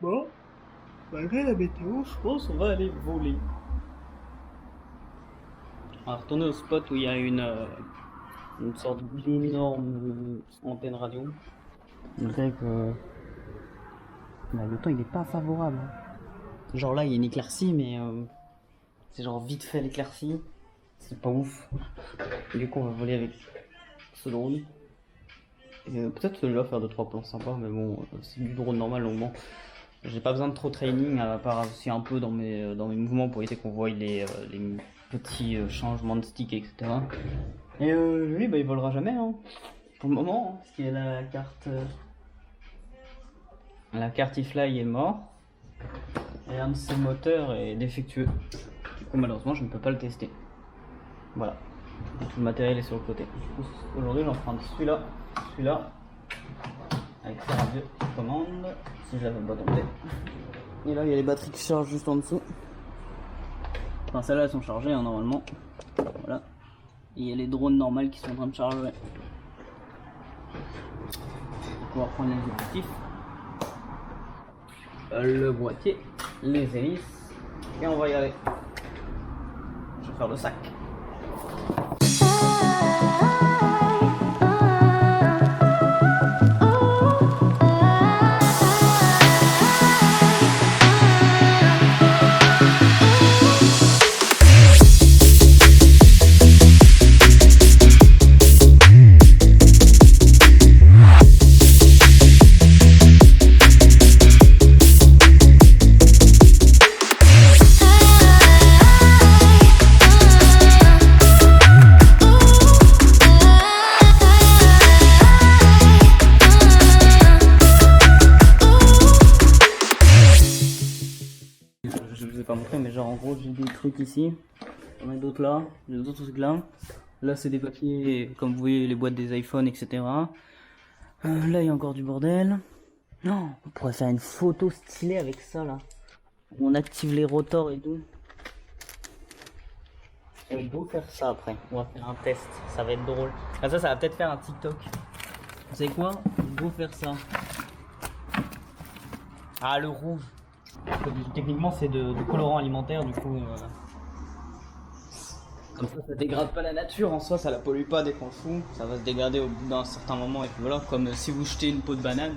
Bon, malgré la météo, je pense qu'on va aller voler. On va retourner au spot où il y a une sorte d'énorme antenne radio. Malgré que le temps il est pas favorable. Genre là il y a une éclaircie mais c'est genre vite fait l'éclaircie. C'est pas ouf. Du coup on va voler avec ce drone. Et peut-être celui-là faire 2-3 plans sympas mais bon c'est du drone normal donc bon. J'ai pas besoin de trop training à part aussi un peu dans mes mouvements pour éviter qu'on voie les petits changements de stick etc. Et lui bah il volera jamais hein. Pour le moment, hein, parce que la carte iFly est mort et un de ses moteurs est défectueux. Du coup malheureusement je ne peux pas le tester. Voilà. Et tout le matériel est sur le côté. Du coup aujourd'hui j'emprunte celui-là, avec sa radio commande, si je la veux pas tomber. Et là il y a les batteries qui chargent juste en dessous. Enfin celles-là elles sont chargées hein, normalement. Voilà. Et il y a les drones normales qui sont en train de charger. On va reprendre les objectifs, le boîtier, les hélices et on va y aller. Je vais faire le sac. Je vous ai pas montré mais genre en gros j'ai des trucs ici, j'en ai d'autres là, j'ai d'autres trucs là. Là c'est des papiers comme vous voyez les boîtes des iPhones etc. Là il y a encore du bordel. Non, on pourrait faire une photo stylée avec ça là. On active les rotors et tout. Et on peut faire ça après, on va faire un test, ça va être drôle. Ah, ça va peut-être faire un TikTok. Vous savez quoi? On va faire ça. Ah le rouge. Techniquement c'est de colorant alimentaire du coup comme ça dégrade pas la nature en soi, ça la pollue pas dès qu'on le fout, ça va se dégrader au bout d'un certain moment et puis voilà, comme si vous jetez une peau de banane.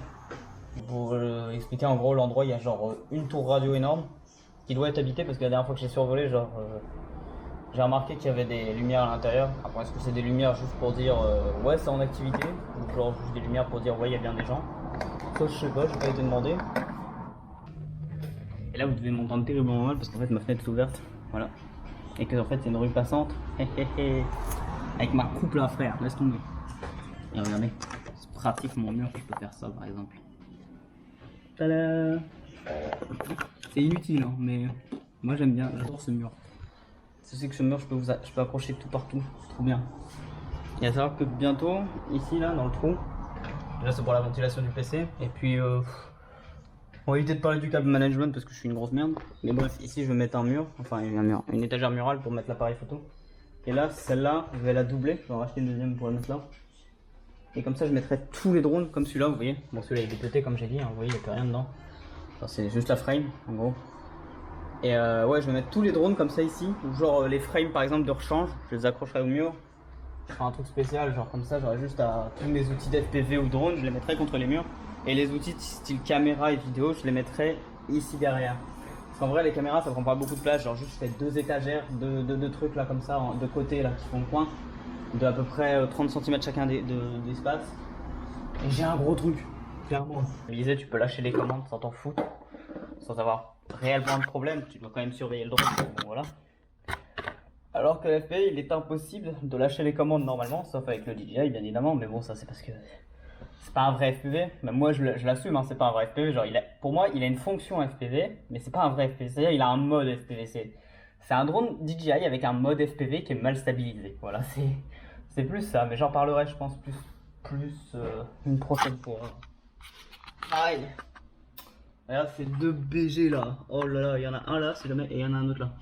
Pour expliquer en gros l'endroit il y a genre une tour radio énorme qui doit être habitée parce que la dernière fois que j'ai survolé genre j'ai remarqué qu'il y avait des lumières à l'intérieur. Après est-ce que c'est des lumières juste pour dire ouais c'est en activité ou genre juste des lumières pour dire ouais il y a bien des gens. Ça je sais pas, j'ai pas été demandé. Et là vous devez m'entendre terriblement mal parce qu'en fait ma fenêtre est ouverte, voilà. Et que en fait c'est une rue passante, avec ma coupe là frère, laisse tomber. Et regardez, c'est pratique mon mur, je peux faire ça par exemple. Tada! C'est inutile hein, mais moi j'aime bien, j'adore ce mur. Je sais que ce mur je peux accrocher tout partout, c'est trop bien. Et à savoir que bientôt, ici là dans le trou, déjà c'est pour la ventilation du PC, et puis on va éviter de parler du câble management parce que je suis une grosse merde. Mais bref, ici je vais mettre un mur, enfin une étagère murale pour mettre l'appareil photo. Et là, celle-là, je vais la doubler, je vais en racheter une deuxième pour la mettre là. Et comme ça, je mettrai tous les drones comme celui-là, vous voyez. Bon, celui-là il est pété comme j'ai dit, hein, vous voyez, il n'y a plus rien dedans. Enfin, c'est juste la frame, en gros. Et ouais, je vais mettre tous les drones comme ça ici. Ou genre les frames par exemple de rechange, je les accrocherai au mur. Je ferai un truc spécial, genre comme ça, j'aurai juste à tous mes outils d'FPV ou drone, je les mettrai contre les murs. Et les outils style caméra et vidéo, je les mettrai ici derrière. Parce qu'en vrai, les caméras ça prend pas beaucoup de place. Genre, juste je fais deux étagères, deux trucs là comme ça, de côté là qui font le coin, de à peu près 30 cm chacun d'espace. Et j'ai un gros truc, clairement. Je me disais, tu peux lâcher les commandes sans t'en foutre, sans avoir réellement de problème. Tu dois quand même surveiller le drone. Bon, voilà. Alors que l'FPV, il est impossible de lâcher les commandes normalement, sauf avec le DJI bien évidemment. Mais bon, ça c'est parce que c'est pas un vrai FPV, même moi je l'assume, hein, c'est pas un vrai FPV. Genre, pour moi, il a une fonction FPV, mais c'est pas un vrai FPV. C'est-à-dire, il a un mode FPV. C'est un drone DJI avec un mode FPV qui est mal stabilisé. Voilà, c'est plus ça. Mais j'en parlerai, je pense, plus une prochaine fois. Pareil. Regarde ces deux BG là. Oh là là, il y en a un là, si jamais, et il y en a un autre là.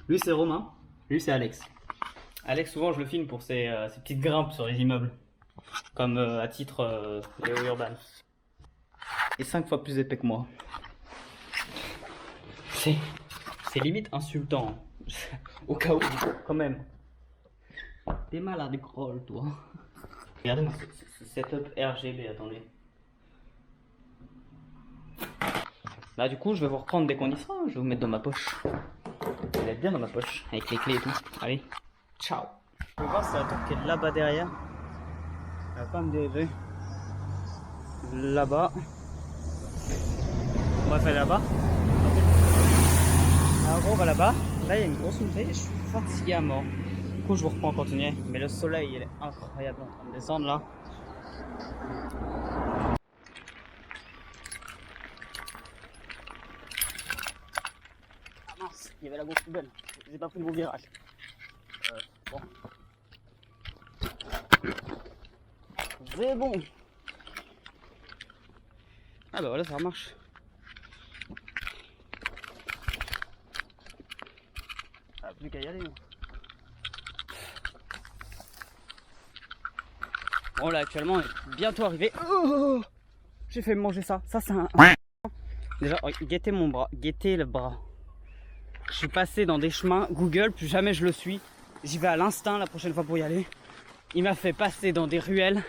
Lui, c'est Romain. Lui, c'est Alex. Alex, souvent, je le filme pour ses petites grimpes sur les immeubles. Comme à titre Léo Urban. Et 5 fois plus épais que moi. C'est limite insultant. Au cas où, quand même. T'es malade, Kroll, toi. Regardez-moi ce setup RGB, attendez. Là, du coup, je vais vous reprendre dès qu'on y sera. Je vais vous mettre dans ma poche. Vous allez être bien dans ma poche, avec les clés et tout. Allez, ciao. Je vais voir si la tour qui est là-bas derrière. Elle va pas me diriger. Là-bas. On va faire là-bas. En gros, on va là-bas. Là, il y a une grosse montée et je suis fatigué à mort. Du coup, je vous reprends en continuer. Mais le soleil, il est incroyable en train de descendre là. Ah mince, il y avait la grosse poubelle. J'ai pas pris le beau virage. Bon. C'est bon. Ah bah voilà, ça marche. Ah, plus qu'à y aller. Bon là actuellement on est bientôt arrivé. Oh, j'ai fait manger ça. Ça c'est un... Déjà, guettez mon bras, guettez le bras. Je suis passé dans des chemins Google, plus jamais je le suis. J'y vais à l'instinct la prochaine fois pour y aller. Il m'a fait passer dans des ruelles.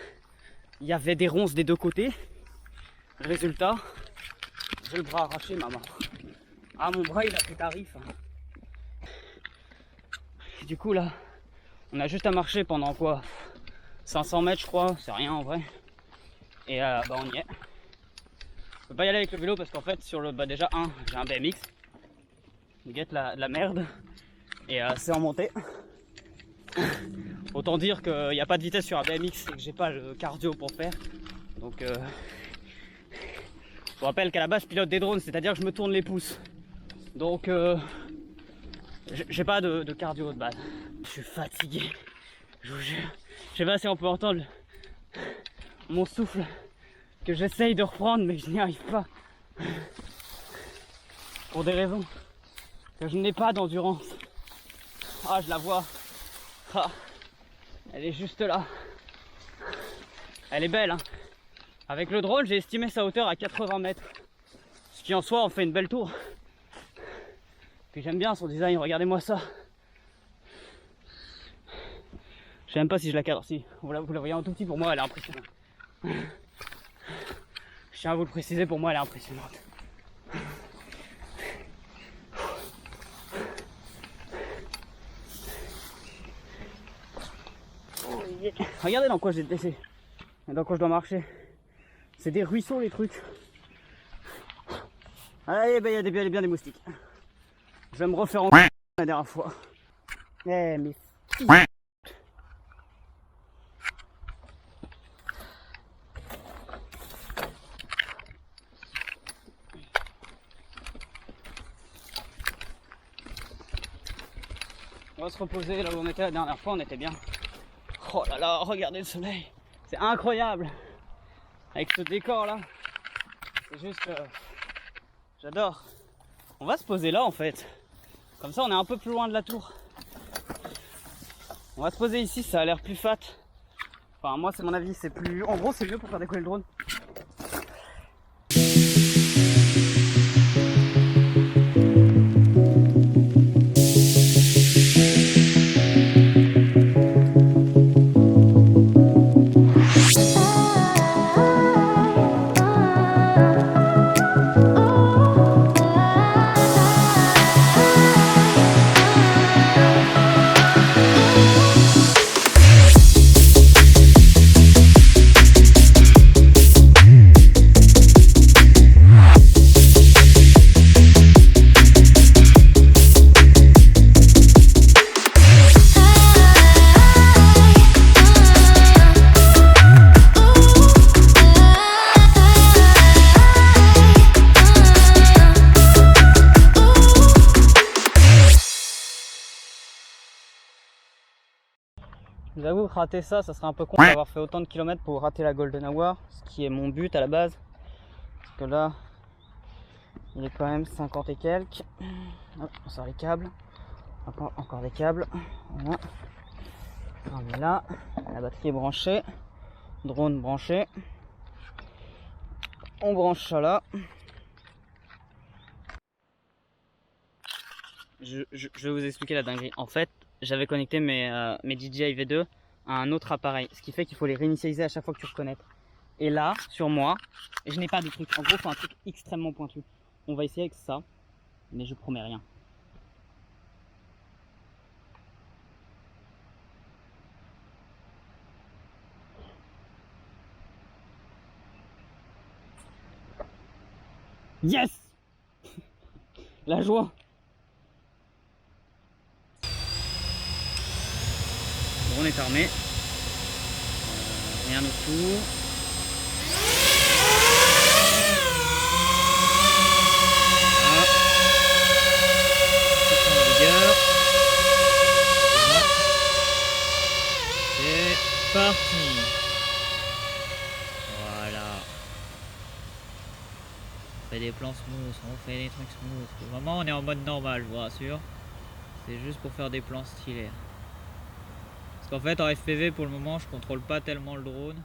Il y avait des ronces des deux côtés. Résultat, j'ai le bras arraché, maman. Ah, mon bras il a pris tarif. Du coup là, on a juste à marcher pendant quoi, 500 mètres je crois, c'est rien en vrai. Et bah on y est. Je peux pas y aller avec le vélo parce qu'en fait sur le, bah déjà j'ai un BMX. Je guette la merde. Et c'est en montée. Autant dire qu'il n'y a pas de vitesse sur un BMX et que j'ai pas le cardio pour faire. Donc je vous rappelle qu'à la base je pilote des drones, c'est-à-dire que je me tourne les pouces. Donc j'ai pas de cardio de base. Je suis fatigué, je vous jure. Je sais pas si on peut entendre mon souffle que j'essaye de reprendre mais je n'y arrive pas. Pour des raisons que je n'ai pas d'endurance. Ah, je la vois. Ah, elle est juste là. Elle est belle, hein. Avec le drone, j'ai estimé sa hauteur à 80 mètres. Ce qui en soi, on fait une belle tour. Puis j'aime bien son design, regardez-moi ça. Je sais même pas si je la cadre. Si, vous la voyez en tout petit, pour moi, elle est impressionnante. Je tiens à vous le préciser, pour moi, elle est impressionnante. Regardez dans quoi j'ai laissé. Dans quoi je dois marcher. C'est des ruisseaux les trucs. Allez, ben il y a bien des moustiques. Je vais me refaire en la dernière fois. Eh mais on va se reposer là où on était la dernière fois, on était bien. Oh là là, regardez le soleil. C'est incroyable. Avec ce décor là. C'est juste... j'adore. On va se poser là en fait. Comme ça on est un peu plus loin de la tour. On va se poser ici, ça a l'air plus fat. Enfin moi c'est mon avis, c'est plus... En gros c'est mieux pour faire décoller le drone. J'avoue que rater ça, ça serait un peu con d'avoir fait autant de kilomètres pour rater la Golden Hour, ce qui est mon but à la base. Parce que là, il est quand même 50 et quelques. Hop, on sort les câbles. Encore des câbles. Voilà. On est là. La batterie est branchée. Drone branché. On branche ça là. Je vais vous expliquer la dinguerie. En fait, j'avais connecté mes DJI V2 à un autre appareil, ce qui fait qu'il faut les réinitialiser à chaque fois que tu reconnectes. Et là, sur moi, je n'ai pas de truc. En gros, c'est un truc extrêmement pointu. On va essayer avec ça, mais je promets rien. Yes! La joie! Le drone est armé. Rien autour. Voilà. C'est en vigueur. C'est parti. Voilà. On fait des plans smooth, on fait des trucs smooth. Vraiment on est en mode normal, je vous rassure. C'est juste pour faire des plans stylés. Parce qu'en fait en FPV pour le moment je contrôle pas tellement le drone.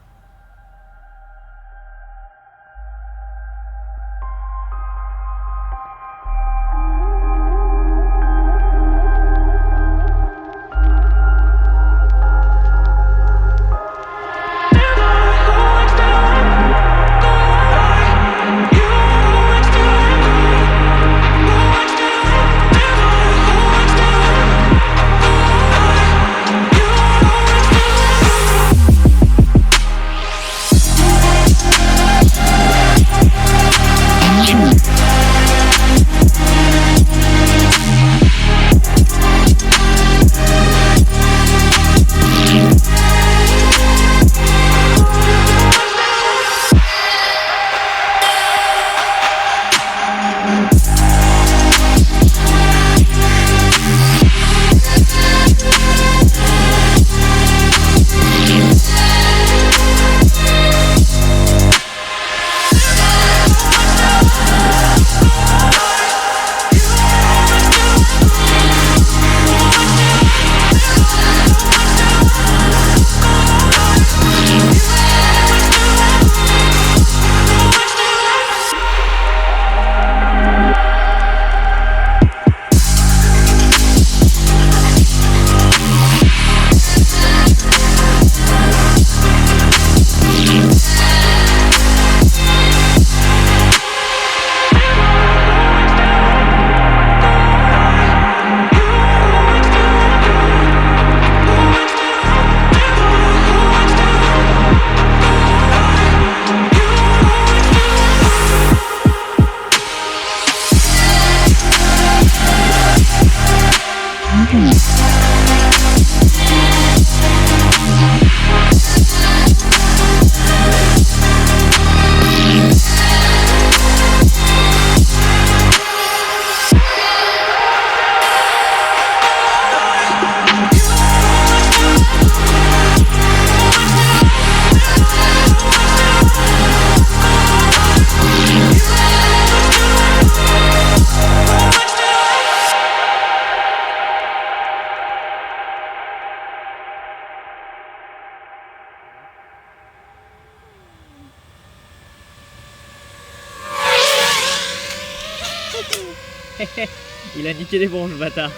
Il a niqué les bronches, le bâtard.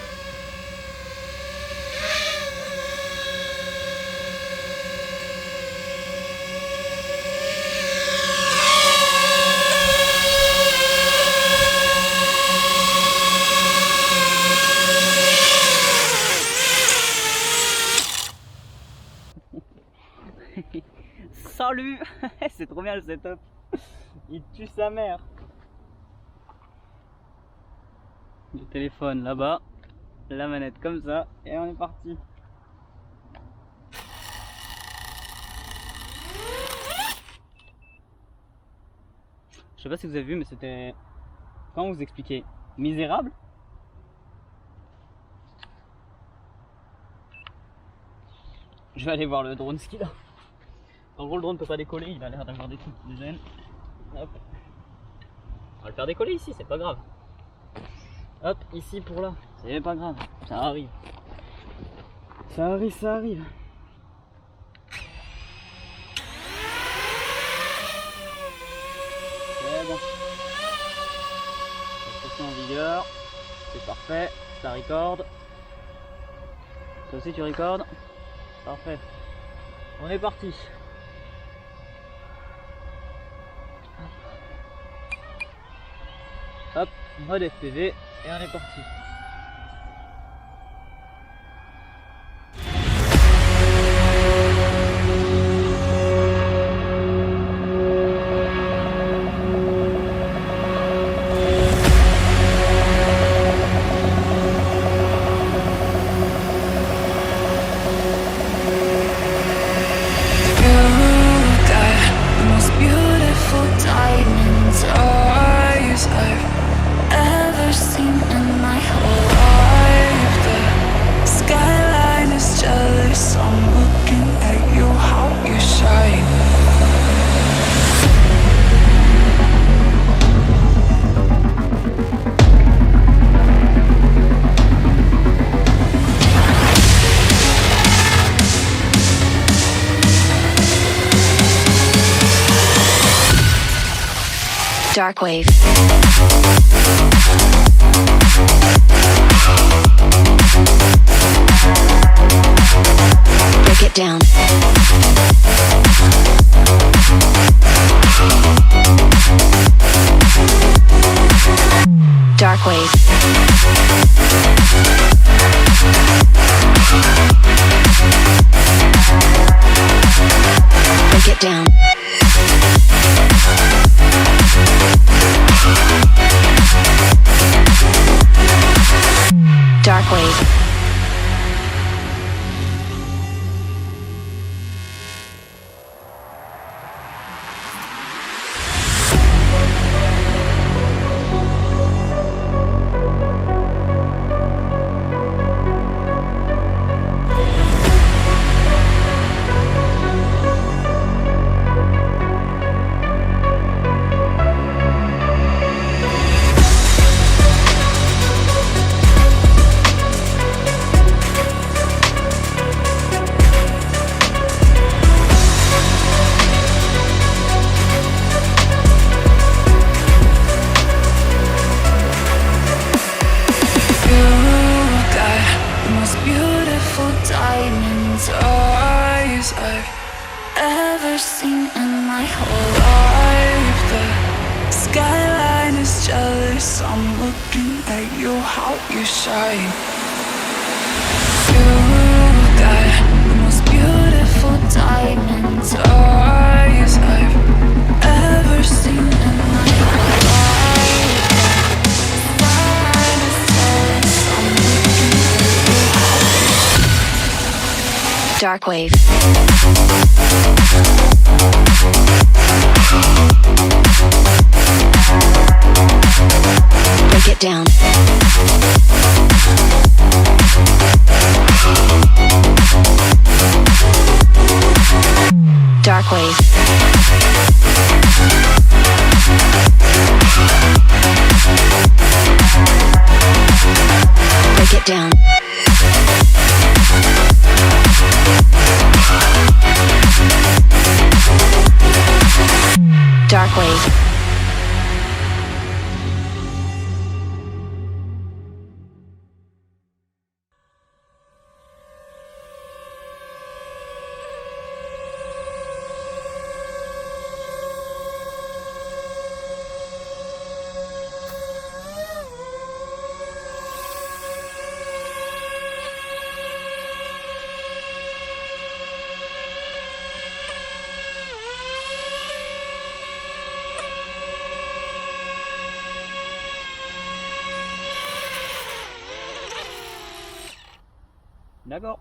Salut. C'est trop bien le setup. Il tue sa mère. Le téléphone là-bas, la manette comme ça, et on est parti. Je sais pas si vous avez vu, mais c'était... Comment vous expliquer? Misérable. Je vais aller voir le drone, ce qu'il a. En gros, le drone peut pas décoller, il a l'air d'avoir des trucs qui le gênent. Hop. On va le faire décoller ici, c'est pas grave. Hop, ici pour là, c'est pas grave, ça arrive. Ça arrive, ça arrive. C'est bon. La pression en vigueur, c'est parfait. Ça recorde. Toi aussi tu recordes. Parfait. On est parti. Hop, mode FPV et on est parti. Dark wave. Break it down. Dark wave. Break it down. Dark wave. Eyes I've ever seen in my whole life. The skyline is jealous. I'm looking at you, how you shine. You got the most beautiful diamond eyes I've ever seen in my whole life. The skyline is jealous. I'm looking at you, how you shine. Dark wave. Break it down. Dark wave. Break it down. Dark wave. D'accord.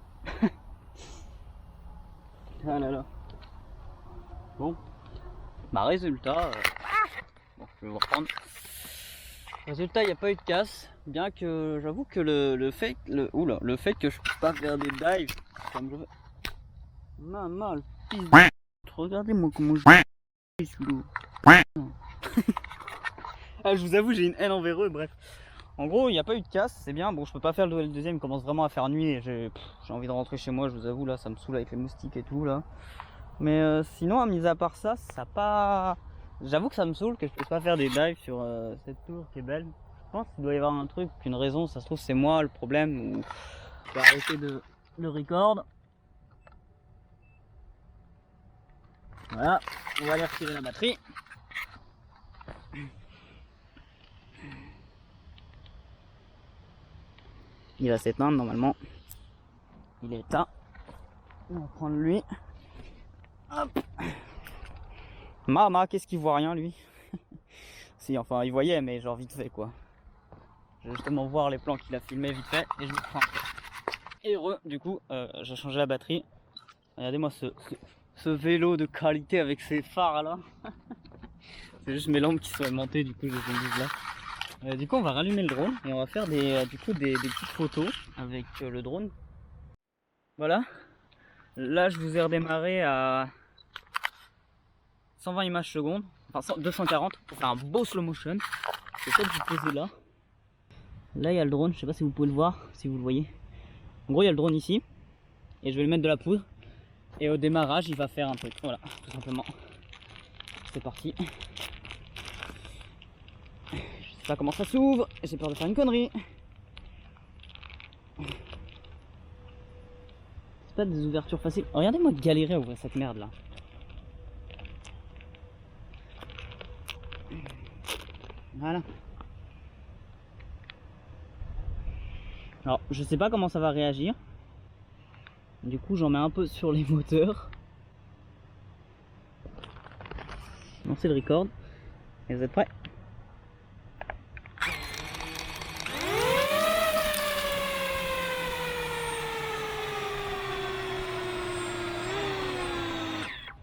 Ah là là. Bon. Bah résultat. Bon, je vais vous reprendre. Résultat, il n'y a pas eu de casse. Bien que j'avoue que le fait que je puisse pas faire des dives comme je veux. Maman, le fils de... Regardez-moi comment je sous l'eau. Ah, je vous avoue, j'ai une haine envers eux, bref. En gros, il n'y a pas eu de casse, c'est bien. Bon, je peux pas faire le deuxième, il commence vraiment à faire nuit et j'ai envie de rentrer chez moi, je vous avoue, là, ça me saoule avec les moustiques et tout, là. Mais sinon, mis à part ça, ça pas... J'avoue que ça me saoule que je puisse pas faire des dives sur cette tour qui est belle. Je pense qu'il doit y avoir un truc, une raison, ça se trouve c'est moi le problème, ou je vais arrêter de record. Voilà, on va aller retirer la batterie. Il va s'éteindre normalement. Il est éteint. On va prendre lui. Hop. Mama, qu'est-ce qu'il voit rien lui? Si, enfin il voyait, mais genre vite fait quoi. Je vais justement voir les plans qu'il a filmés vite fait et je me prends. Et heureux, du coup, j'ai changé la batterie. Regardez-moi ce vélo de qualité avec ses phares là. C'est juste mes lampes qui sont aimantées, du coup je les ai mises là. Du coup on va rallumer le drone et on va faire des petites photos avec le drone. Voilà. Là je vous ai redémarré à 120 images secondes, enfin 240 pour faire un beau slow motion. Je vais peut-être vous poser là. Là il y a le drone, je sais pas si vous pouvez le voir, si vous le voyez. En gros il y a le drone ici et je vais lui mettre de la poudre et au démarrage il va faire un truc, voilà, tout simplement. C'est parti. Je sais pas comment ça s'ouvre, j'ai peur de faire une connerie. C'est pas des ouvertures faciles. Oh, regardez-moi galérer à ouvrir cette merde là. Voilà. Alors je sais pas comment ça va réagir. Du coup j'en mets un peu sur les moteurs. Lancez le record. Et vous êtes prêts?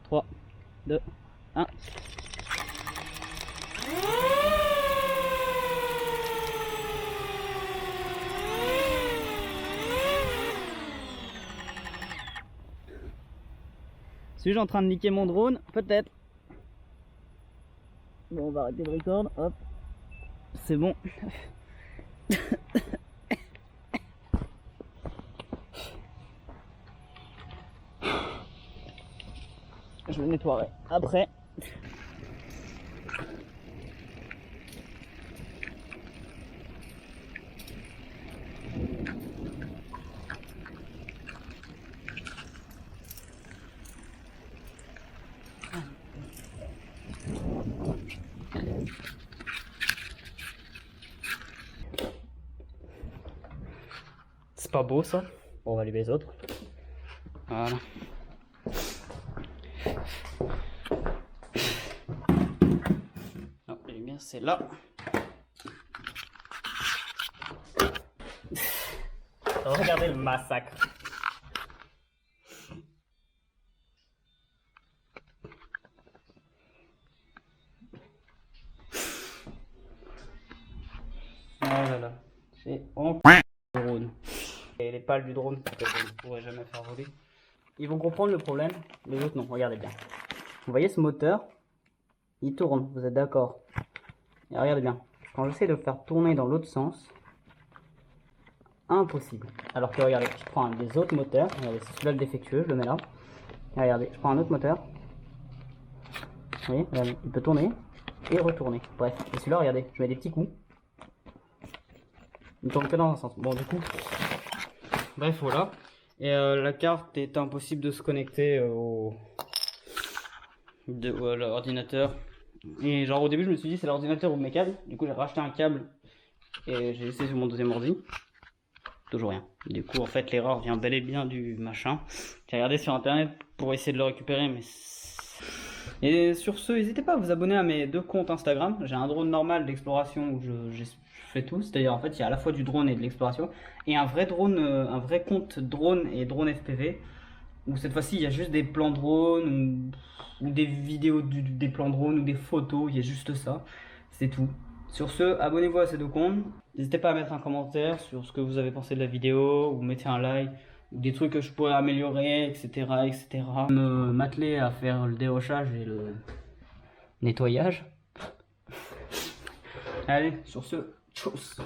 Trois, 2, 1. Suis-je en train de niquer mon drone? Peut-être. Bon, on va arrêter le record. Hop. C'est bon. Je le nettoierai après. C'est pas beau ça. Bon, on va allumer les autres. Voilà. Non, la lumière c'est là. Regardez le massacre. Oh là là, c'est en drone. Et les pales du drone, je ne pourrais jamais faire voler. Ils vont comprendre le problème, les autres non, regardez bien. Vous voyez ce moteur, il tourne, vous êtes d'accord? Et regardez bien, quand j'essaie de le faire tourner dans l'autre sens, impossible. Alors que regardez, je prends un des autres moteurs, regardez, c'est celui-là le défectueux, je le mets là. Et regardez, je prends un autre moteur. Vous voyez, regardez, il peut tourner et retourner. Bref, et celui-là, regardez, je mets des petits coups. Il ne tourne que dans un sens. Bon, du coup, bref, voilà. Et la carte est impossible de se connecter à l'ordinateur. Et genre au début je me suis dit c'est l'ordinateur ou mes câbles. Du coup j'ai racheté un câble et j'ai laissé sur mon deuxième ordi. Toujours rien. Du coup en fait l'erreur vient bel et bien du machin. J'ai regardé sur internet pour essayer de le récupérer mais... Et sur ce, n'hésitez pas à vous abonner à mes deux comptes Instagram. J'ai un drone normal d'exploration où je fais tout. C'est-à-dire en fait il y a à la fois du drone et de l'exploration. Et un vrai drone, un vrai compte drone et drone FPV. Où cette fois-ci il y a juste des plans drone ou des vidéos des plans drone ou des photos. Il y a juste ça. C'est tout. Sur ce, abonnez-vous à ces deux comptes. N'hésitez pas à mettre un commentaire sur ce que vous avez pensé de la vidéo. Ou mettez un like. Des trucs que je pourrais améliorer, etc. etc. M'atteler à faire le dérochage et le nettoyage. Allez, sur ce, tchuss.